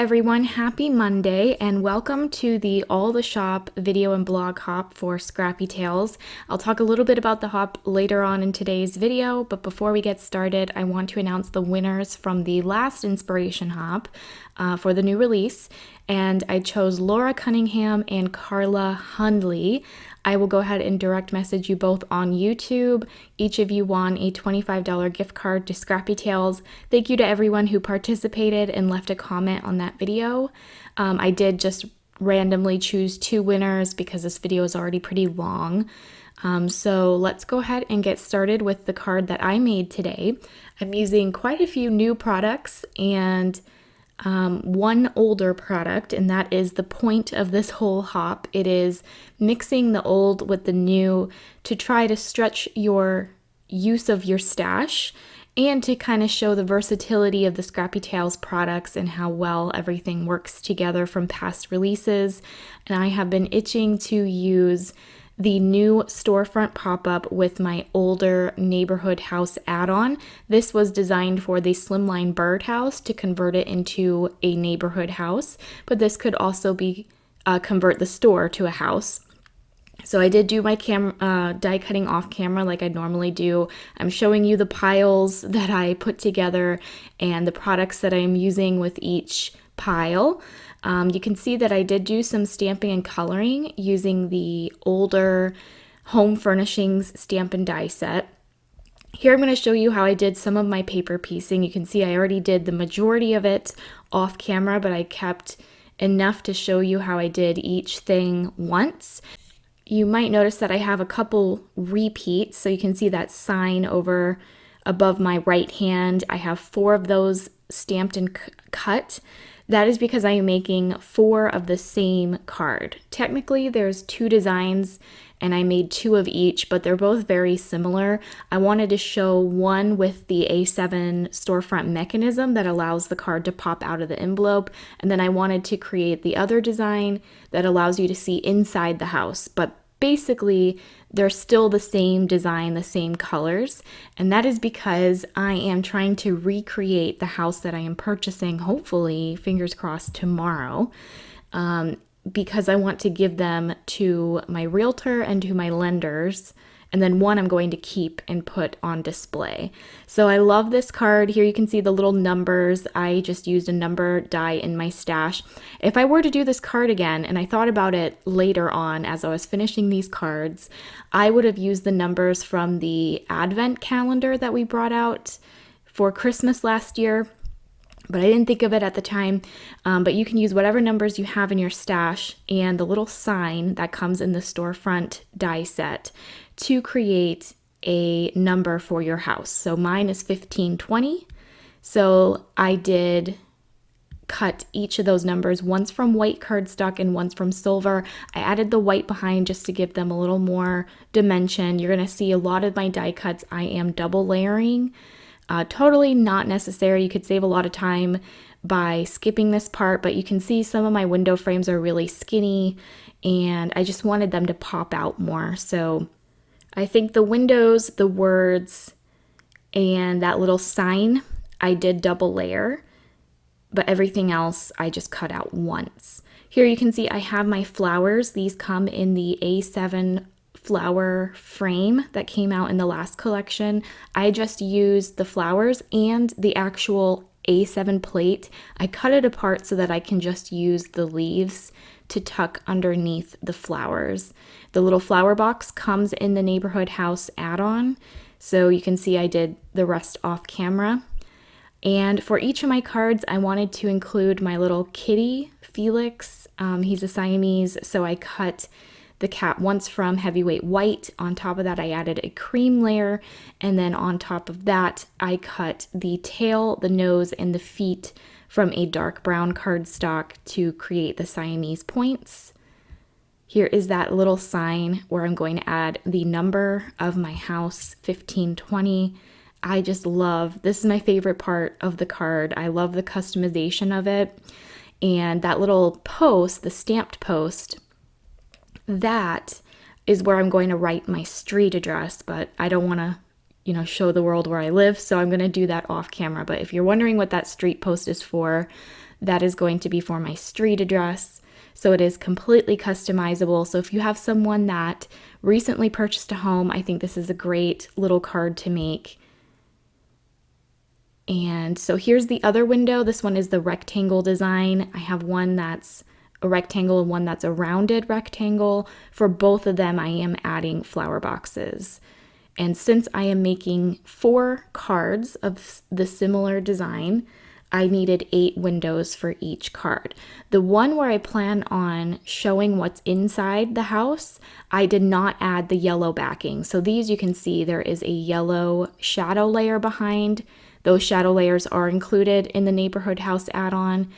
everyone, happy Monday and welcome to the All the Shop video and blog hop for Scrappy Tails. I'll talk a little bit about the hop later on in today's video, but before we get started, I want to announce the winners from the last inspiration hop for the new release, and I chose Laura Cunningham and Carla Hundley. I will go ahead and direct message you both on YouTube. Each of you won a $25 gift card to Scrappy Tails. Thank you to everyone who participated and left a comment on that video. I did just randomly choose 2 winners because this video is already pretty long. So let's go ahead and get started with the card that I made today. I'm using quite a few new products and one older product, and that is the point of this whole hop. It is mixing the old with the new to try to stretch your use of your stash and to kind of show the versatility of the Scrappy Tails products and how well everything works together from past releases. And I have been itching to use the new storefront pop-up with my older neighborhood house add-on. This was designed for the slimline birdhouse to convert it into a neighborhood house, but this could also be convert the store to a house. So I did do my die cutting off camera like I normally do. I'm showing you the piles that I put together and the products that I'm using with each pile. You can see that I did do some stamping and coloring using the older Home Furnishings stamp and die set. Here I'm going to show you how I did some of my paper piecing. You can see I already did the majority of it off camera, but I kept enough to show you how I did each thing once. You might notice that I have a couple repeats, so you can see that sign over above my right hand. I have 4 of those stamped and cut. That is because I am making 4 of the same card. Technically, there's 2 designs and I made 2 of each, but they're both very similar. I wanted to show one with the A7 storefront mechanism that allows the card to pop out of the envelope, and then I wanted to create the other design that allows you to see inside the house. But basically, they're still the same design, the same colors, and that is because I am trying to recreate the house that I am purchasing, hopefully, fingers crossed, tomorrow, because I want to give them to my realtor and to my lenders, and then one I'm going to keep and put on display. So I love this card. Here you can see the little numbers. I just used a number die in my stash. If I were to do this card again, and I thought about it later on as I was finishing these cards, I would have used the numbers from the advent calendar that we brought out for Christmas last year, but I didn't think of it at the time. But you can use whatever numbers you have in your stash and the little sign that comes in the storefront die set to create a number for your house. So mine is 1520. So I did cut each of those numbers, once from white cardstock and once from silver. I added the white behind just to give them a little more dimension. You're gonna see a lot of my die cuts I am double layering. Totally not necessary. You could save a lot of time by skipping this part, but you can see some of my window frames are really skinny and I just wanted them to pop out more. So I think the windows, the words, and that little sign I did double layer, but everything else I just cut out once. Here you can see I have my flowers. These come in the A7 flower frame that came out in the last collection. I just used the flowers and the actual A7 plate. I cut it apart so that I can just use the leaves to tuck underneath the flowers. The little flower box comes in the neighborhood house add-on, so you can see I did the rest off camera. And for each of my cards, I wanted to include my little kitty, Felix. He's a Siamese, so I cut the cat once from heavyweight white. On top of that, I added a cream layer, and then on top of that, I cut the tail, the nose, and the feet from a dark brown cardstock to create the Siamese points. Here is that little sign where I'm going to add the number of my house, 1520. I just love, this is my favorite part of the card. I love the customization of it. And that little post, the stamped post, that is where I'm going to write my street address, but I don't want to show the world where I live, so I'm going to do that off camera. But if you're wondering what that street post is for, That is going to be for my street address. So it is completely customizable. So if you have someone that recently purchased a home, I think this is a great little card to make. And so here's the other window. This one is the rectangle design. I have one that's a rectangle and one that's a rounded rectangle. For both of them, I am adding flower boxes. And since I am making 4 cards of the similar design, I needed 8 windows for each card. The one where I plan on showing what's inside the house, I did not add the yellow backing. So these you can see there is a yellow shadow layer behind. Those shadow layers are included in the neighborhood house add-on.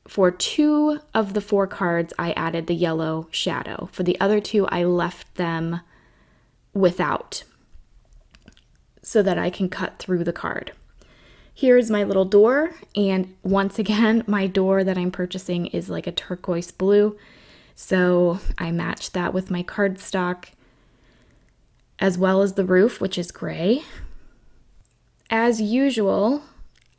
For 2 of the 4 cards, I added the yellow shadow. For the other 2, I left them without so that I can cut through the card. Here's my little door, and once again, my door that I'm purchasing is like a turquoise blue, so I matched that with my cardstock, as well as the roof, which is gray. As usual,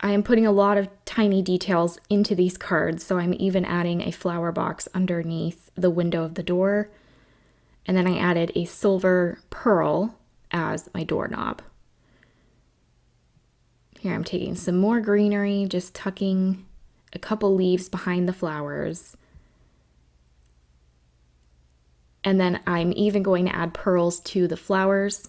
I am putting a lot of tiny details into these cards, so I'm even adding a flower box underneath the window of the door, and then I added a silver pearl as my doorknob. Here I'm taking some more greenery, just tucking a couple leaves behind the flowers. And then I'm even going to add pearls to the flowers.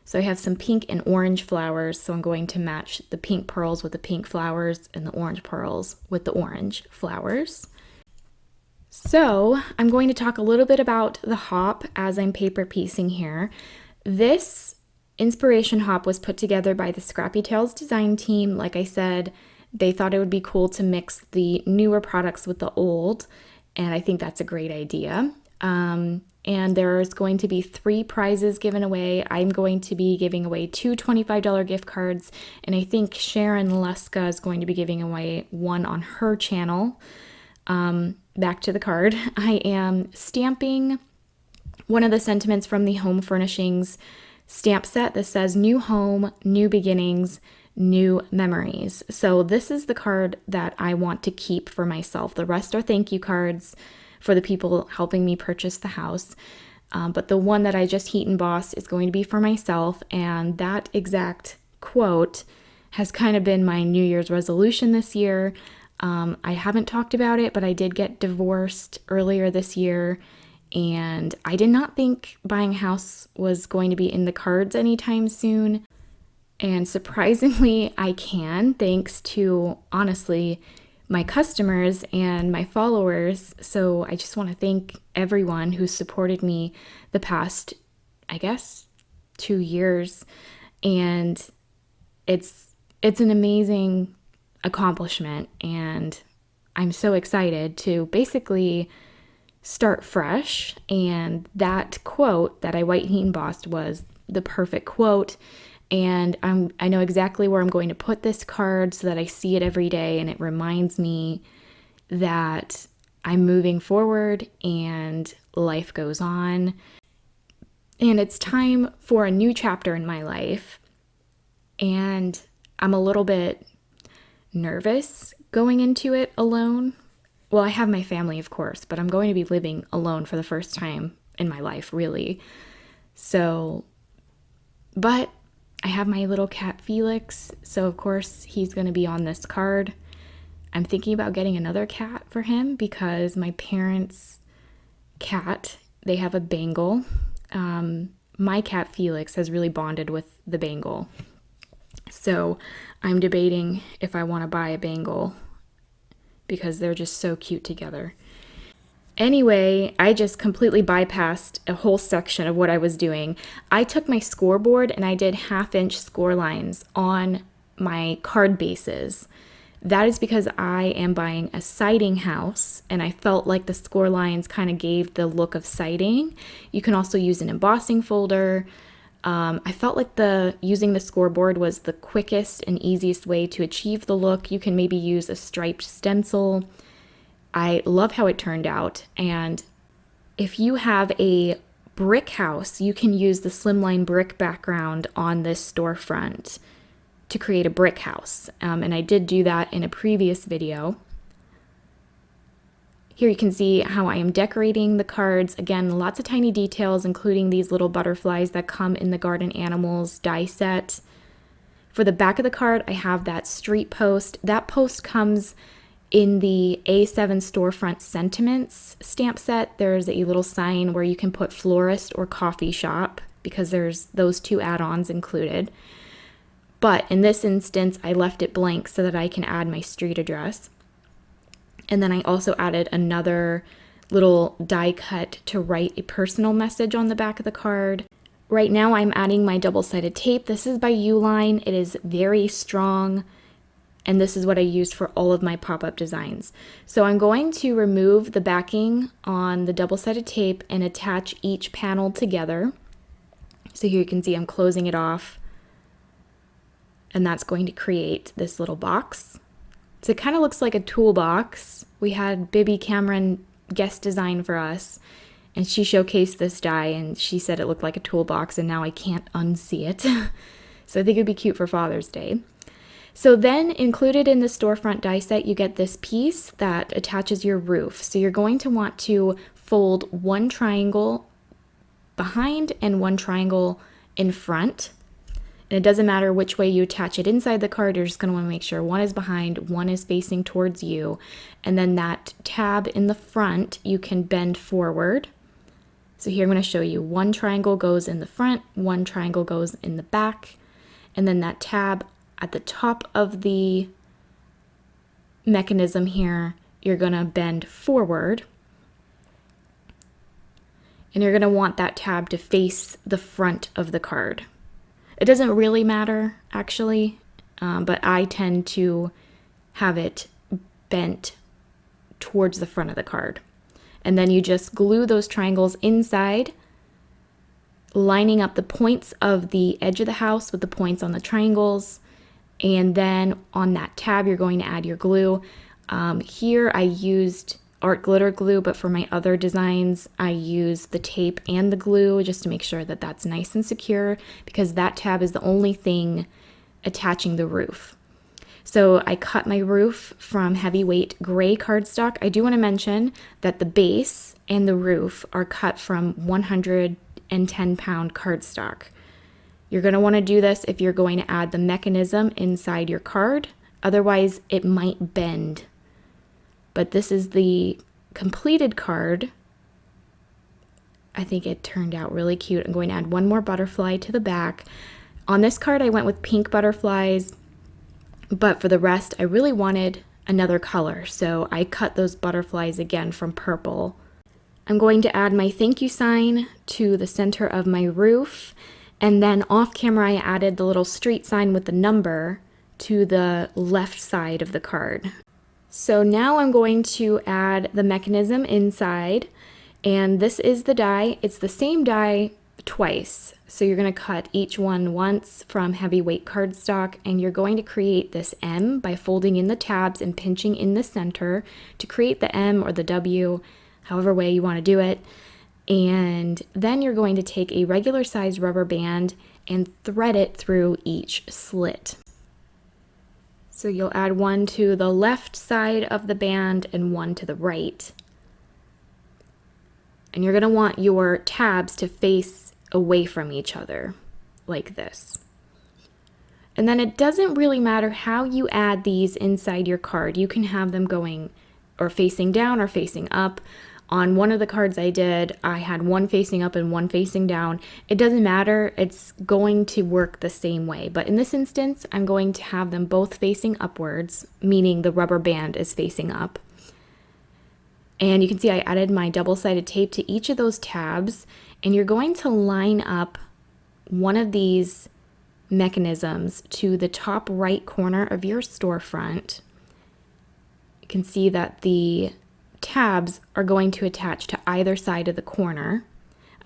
So I have some pink and orange flowers, so I'm going to match the pink pearls with the pink flowers and the orange pearls with the orange flowers. So I'm going to talk a little bit about the hop as I'm paper piecing here. This inspiration hop was put together by the Scrappy Tails design team. Like I said, they thought it would be cool to mix the newer products with the old, and I think that's a great idea. And there's going to be 3 prizes given away. I'm going to be giving away 2 $25 gift cards, and I think Sharon Leska is going to be giving away one on her channel. Back to the card. I am stamping one of the sentiments from the Home Furnishings stamp set that says new home, new beginnings, new memories. So this is the card that I want to keep for myself. The rest are thank you cards for the people helping me purchase the house. But the one that I just heat embossed is going to be for myself. And that exact quote has kind of been my New Year's resolution this year. I haven't talked about it, but I did get divorced earlier this year. And I did not think buying a house was going to be in the cards anytime soon. And surprisingly, I can, thanks to, honestly, my customers and my followers. So I just want to thank everyone who supported me the past, I guess, 2 years. And it's an amazing accomplishment. And I'm so excited to basically start fresh. And that quote that I white heat embossed was the perfect quote. And I know exactly where I'm going to put this card so that I see it every day and it reminds me that I'm moving forward and life goes on. And it's time for a new chapter in my life. And I'm a little bit nervous going into it alone. Well, I have my family, of course, but I'm going to be living alone for the first time in my life, really. So, but I have my little cat Felix, so of course he's going to be on this card. I'm thinking about getting another cat for him because my parents' cat, they have a Bengal. My cat Felix has really bonded with the Bengal. So I'm debating if I want to buy a Bengal because they're just so cute together. Anyway, I just completely bypassed a whole section of what I was doing. I took my scoreboard and I did 1/2-inch score lines on my card bases. That is because I am buying a siding house and I felt like the score lines kind of gave the look of siding. You can also use an embossing folder. I felt like using the scoreboard was the quickest and easiest way to achieve the look. You can maybe use a striped stencil. I love how it turned out. And if you have a brick house, you can use the slimline brick background on this storefront to create a brick house. And I did do that in a previous video. Here you can see how I am decorating the cards. Again, lots of tiny details, including these little butterflies that come in the Garden Animals die set. For the back of the card, I have that street post. That post comes in the A7 Storefront Sentiments stamp set. There's a little sign where you can put florist or coffee shop because there's those two add-ons included. But in this instance, I left it blank so that I can add my street address. And then I also added another little die cut to write a personal message on the back of the card. Right now I'm adding my double-sided tape. This is by Uline. It is very strong, and this is what I used for all of my pop-up designs. So I'm going to remove the backing on the double-sided tape and attach each panel together. So here you can see I'm closing it off, and that's going to create this little box. So it kind of looks like a toolbox. We had Bibby Cameron guest design for us, and she showcased this die, and she said it looked like a toolbox, and now I can't unsee it. So I think it'd be cute for Father's Day. So then included in the storefront die set, you get this piece that attaches your roof. So you're going to want to fold one triangle behind and one triangle in front. And it doesn't matter which way you attach it inside the card, you're just going to want to make sure one is behind, one is facing towards you. And then that tab in the front, you can bend forward. So here I'm going to show you one triangle goes in the front, one triangle goes in the back. And then that tab at the top of the mechanism here, you're going to bend forward. And you're going to want that tab to face the front of the card. It doesn't really matter, actually, but I tend to have it bent towards the front of the card. And then you just glue those triangles inside, lining up the points of the edge of the house with the points on the triangles. And then on that tab, you're going to add your glue. Here I used art glitter glue, but for my other designs, I use the tape and the glue just to make sure that that's nice and secure, because that tab is the only thing attaching the roof. So I cut my roof from heavyweight gray cardstock. I do want to mention that the base and the roof are cut from 110-pound cardstock. You're going to want to do this if you're going to add the mechanism inside your card. Otherwise, it might bend. But this is the completed card. I think it turned out really cute. I'm going to add one more butterfly to the back. On this card, I went with pink butterflies, but for the rest, I really wanted another color. So I cut those butterflies again from purple. I'm going to add my thank you sign to the center of my roof. And then off camera, I added the little street sign with the number to the left side of the card. So now I'm going to add the mechanism inside, and this is the die. It's the same die twice. So you're going to cut each one once from heavyweight cardstock, and you're going to create this M by folding in the tabs and pinching in the center to create the M or the W, however way you want to do it. And then you're going to take a regular sized rubber band and thread it through each slit. So you'll add one to the left side of the band and one to the right. And you're going to want your tabs to face away from each other, like this. And then it doesn't really matter how you add these inside your card. You can have them going or facing down or facing up. On one of the cards I did, I had one facing up and one facing down. It doesn't matter, it's going to work the same way. But in this instance, I'm going to have them both facing upwards, meaning the rubber band is facing up. And you can see I added my double-sided tape to each of those tabs, and you're going to line up one of these mechanisms to the top right corner of your storefront. You can see that the tabs are going to attach to either side of the corner.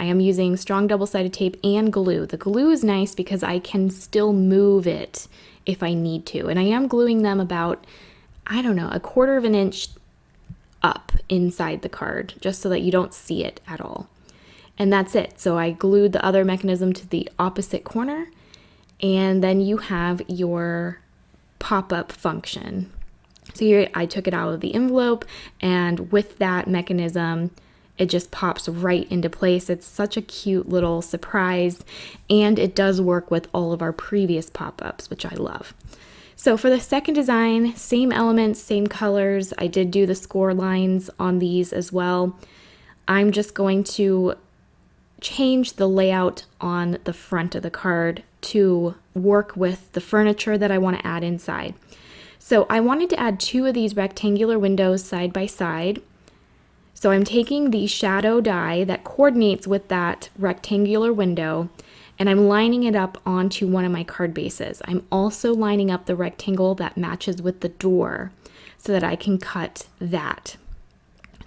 I am using strong double-sided tape and glue. The glue is nice because I can still move it if I need to. And I am gluing them about, I don't know, 1/4 of an inch up inside the card, just so that you don't see it at all. And that's it. So I glued the other mechanism to the opposite corner, And then you have your pop-up function. So here I took it out of the envelope, and with that mechanism, it just pops right into place. It's such a cute little surprise, and it does work with all of our previous pop-ups, which I love. So for the second design, same elements, same colors. I did do the score lines on these as well. I'm just going to change the layout on the front of the card to work with the furniture that I want to add inside. So I wanted to add 2 of these rectangular windows side by side. So I'm taking the shadow die that coordinates with that rectangular window, and I'm lining it up onto one of my card bases. I'm also lining up the rectangle that matches with the door so that I can cut that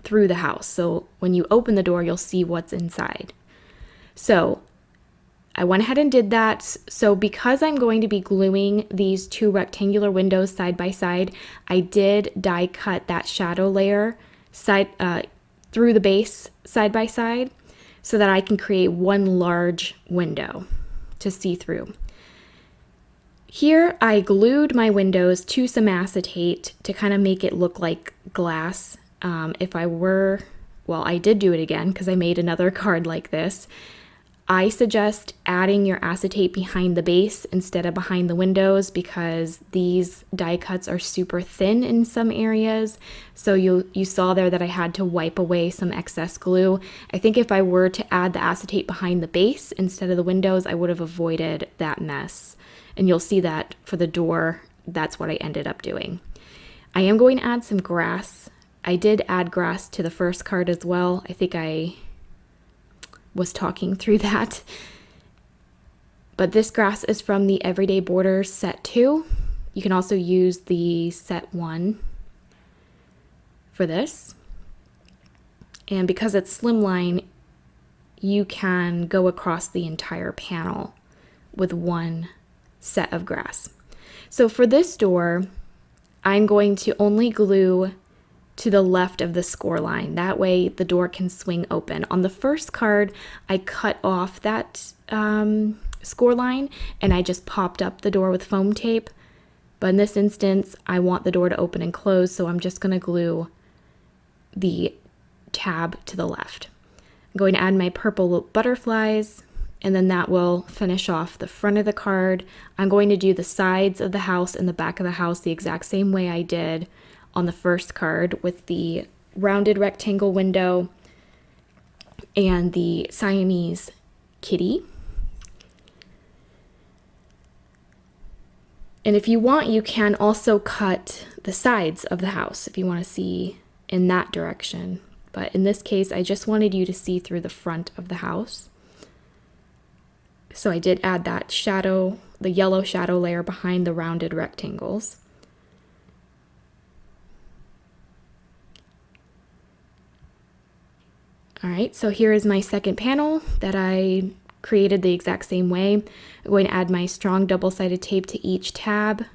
through the house. So when you open the door, you'll see what's inside. So I went ahead and did that. So because I'm going to be gluing these 2 rectangular windows side by side, I did die cut that shadow layer through the base side by side so that I can create one large window to see through. Here I glued my windows to some acetate to kind of make it look like glass. I did do it again because I made another card like this. I suggest adding your acetate behind the base instead of behind the windows because these die cuts are super thin in some areas. So you saw there that I had to wipe away some excess glue. I think if I were to add the acetate behind the base instead of the windows, I would have avoided that mess. And you'll see that for the door, that's what I ended up doing. I am going to add some grass. I did add grass to the first card as well. I think I was talking through that. But this grass is from the Everyday Borders set 2. You can also use the set 1 for this. And because it's slimline, you can go across the entire panel with one set of grass. So for this door, I'm going to only glue to the left of the score line. That way the door can swing open. On the first card, I cut off that score line and I just popped up the door with foam tape. But in this instance, I want the door to open and close, so I'm just gonna glue the tab to the left. I'm going to add my purple butterflies, and then that will finish off the front of the card. I'm going to do the sides of the house and the back of the house the exact same way I did on the first card with the rounded rectangle window and the Siamese kitty. And if you want, you can also cut the sides of the house if you want to see in that direction. But in this case, I just wanted you to see through the front of the house. So I did add that shadow, the yellow shadow layer behind the rounded rectangles. All right, so here is my second panel that I created the exact same way. I'm going to add my strong double-sided tape to each tab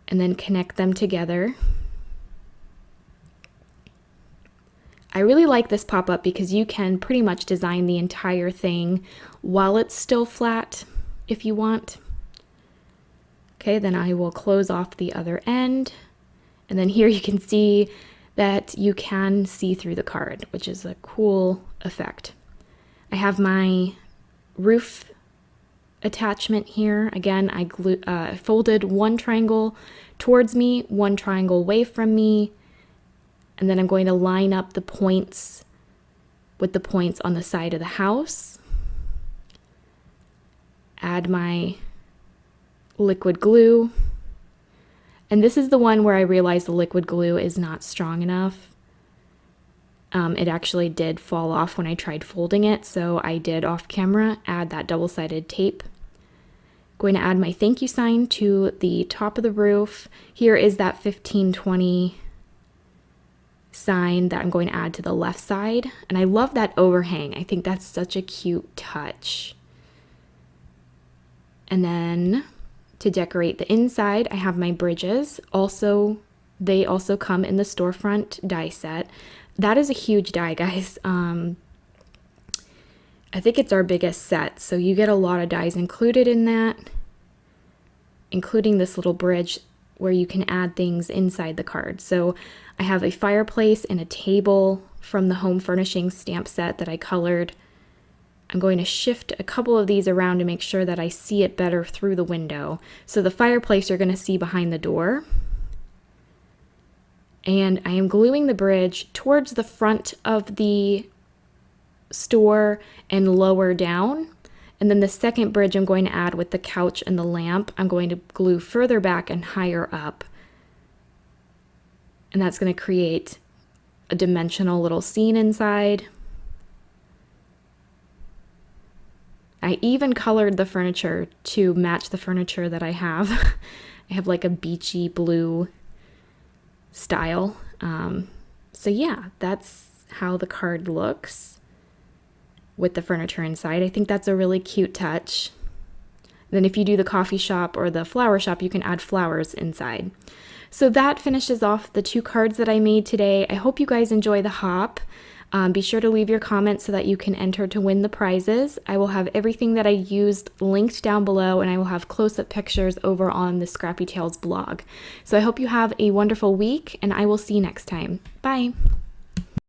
and then connect them together. I really like this pop-up because you can pretty much design the entire thing while it's still flat if you want. Okay, then I will close off the other end. And then here you can see that you can see through the card, which is a cool effect. I have my roof attachment here. Again, I folded one triangle towards me, one triangle away from me, and then I'm going to line up the points with the points on the side of the house. Add my liquid glue. And this is the one where I realized the liquid glue is not strong enough. It actually did fall off when I tried folding it, so I did off camera add that double-sided tape. Going to add my thank you sign to the top of the roof. Here is that 1520 sign that I'm going to add to the left side. And I love that overhang. I think that's such a cute touch. And then to decorate the inside, I have my bridges. They also come in the storefront die set. That is a huge die, guys. I think it's our biggest set, so you get a lot of dies included in that. including this little bridge where you can add things inside the card. So I have a fireplace and a table from the home furnishings stamp set that I colored. I'm going to shift a couple of these around to make sure that I see it better through the window. So the fireplace you're going to see behind the door. And I am gluing the bridge towards the front of the store and lower down. And then the second bridge I'm going to add with the couch and the lamp, I'm going to glue further back and higher up. And that's going to create a dimensional little scene inside. I even colored the furniture to match the furniture that I have. I have like a beachy blue style. So yeah, that's how the card looks with the furniture inside. I think that's a really cute touch. Then if you do the coffee shop or the flower shop, you can add flowers inside. So that finishes off the 2 cards that I made today. I hope you guys enjoy the hop. Be sure to leave your comments so that you can enter to win the prizes. I will have everything that I used linked down below, and I will have close-up pictures over on the Scrappy Tails blog. So I hope you have a wonderful week, and I will see you next time. Bye!